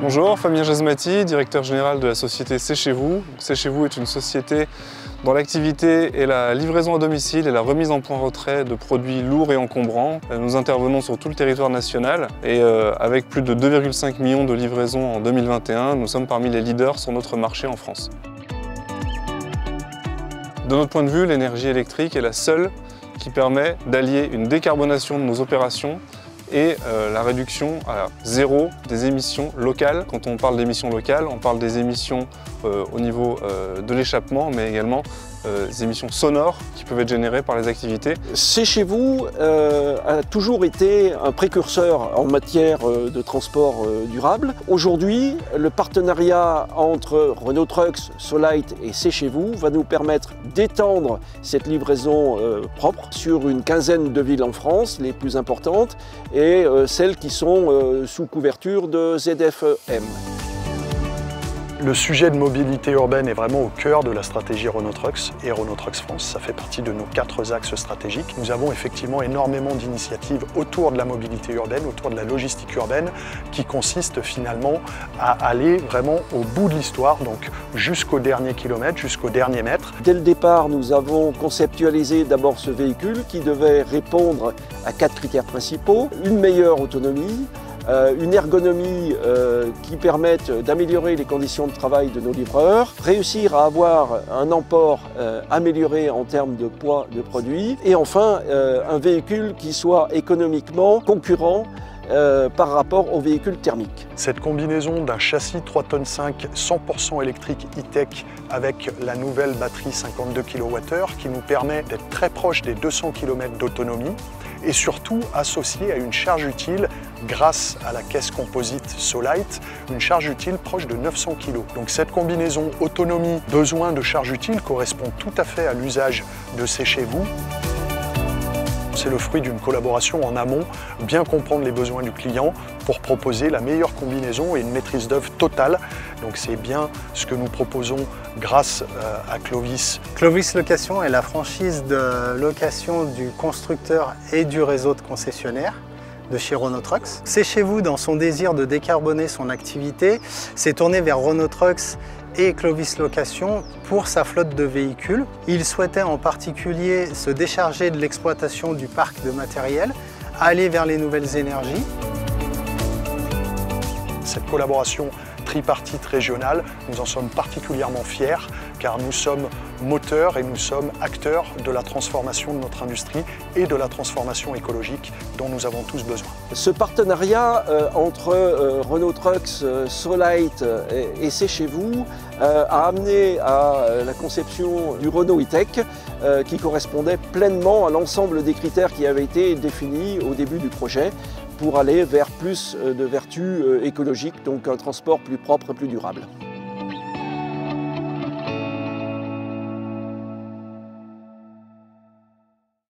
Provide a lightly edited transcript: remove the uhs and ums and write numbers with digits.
Bonjour, Fabien Jasmati, directeur général de la société C'est Chez Vous. C'est Chez Vous est une société dont l'activité est la livraison à domicile et la remise en point-retrait de produits lourds et encombrants. Nous intervenons sur tout le territoire national et avec plus de 2,5 millions de livraisons en 2021, nous sommes parmi les leaders sur notre marché en France. De notre point de vue, l'énergie électrique est la seule qui permet d'allier une décarbonation de nos opérations et la réduction à zéro des émissions locales. Quand on parle d'émissions locales, on parle des émissions au niveau de l'échappement, mais également des émissions sonores qui peuvent être générées par les activités. C'est Chez Vous a toujours été un précurseur en matière de transport durable. Aujourd'hui, le partenariat entre Renault Trucks, Solight et C'est Chez Vous va nous permettre d'étendre cette livraison propre sur une quinzaine de villes en France, les plus importantes, et celles qui sont sous couverture de ZFEM. Le sujet de mobilité urbaine est vraiment au cœur de la stratégie Renault Trucks et Renault Trucks France. Ça fait partie de nos 4 axes stratégiques. Nous avons effectivement énormément d'initiatives autour de la mobilité urbaine, autour de la logistique urbaine, qui consistent finalement à aller vraiment au bout de l'histoire, donc jusqu'au dernier kilomètre, jusqu'au dernier mètre. Dès le départ, nous avons conceptualisé d'abord ce véhicule qui devait répondre à 4 critères principaux. Une meilleure autonomie, une ergonomie qui permette d'améliorer les conditions de travail de nos livreurs, réussir à avoir un emport amélioré en termes de poids de produit et enfin un véhicule qui soit économiquement concurrent par rapport aux véhicules thermiques. Cette combinaison d'un châssis 3,5 tonnes 100% électrique e-tech avec la nouvelle batterie 52 kWh qui nous permet d'être très proche des 200 km d'autonomie et surtout associé à une charge utile grâce à la caisse composite Solight, une charge utile proche de 900 kg. Donc cette combinaison autonomie, besoin de charge utile correspond tout à fait à l'usage de C'est Chez Vous. C'est le fruit d'une collaboration en amont, bien comprendre les besoins du client pour proposer la meilleure combinaison et une maîtrise d'œuvre totale. Donc c'est bien ce que nous proposons grâce à Clovis. Clovis Location est la franchise de location du constructeur et du réseau de concessionnaires de chez Renault Trucks. C'est Chez Vous, dans son désir de décarboner son activité, s'est tourné vers Renault Trucks et Clovis Location pour sa flotte de véhicules. Il souhaitait en particulier se décharger de l'exploitation du parc de matériel, aller vers les nouvelles énergies. Cette collaboration tripartite régionale, nous en sommes particulièrement fiers car nous sommes moteurs et nous sommes acteurs de la transformation de notre industrie et de la transformation écologique dont nous avons tous besoin. Ce partenariat entre Renault Trucks, Solight et C'est Chez Vous a amené à la conception du Renault e-tech qui correspondait pleinement à l'ensemble des critères qui avaient été définis au début du projet pour aller vers plus de vertus écologiques, donc un transport plus propre et plus durable.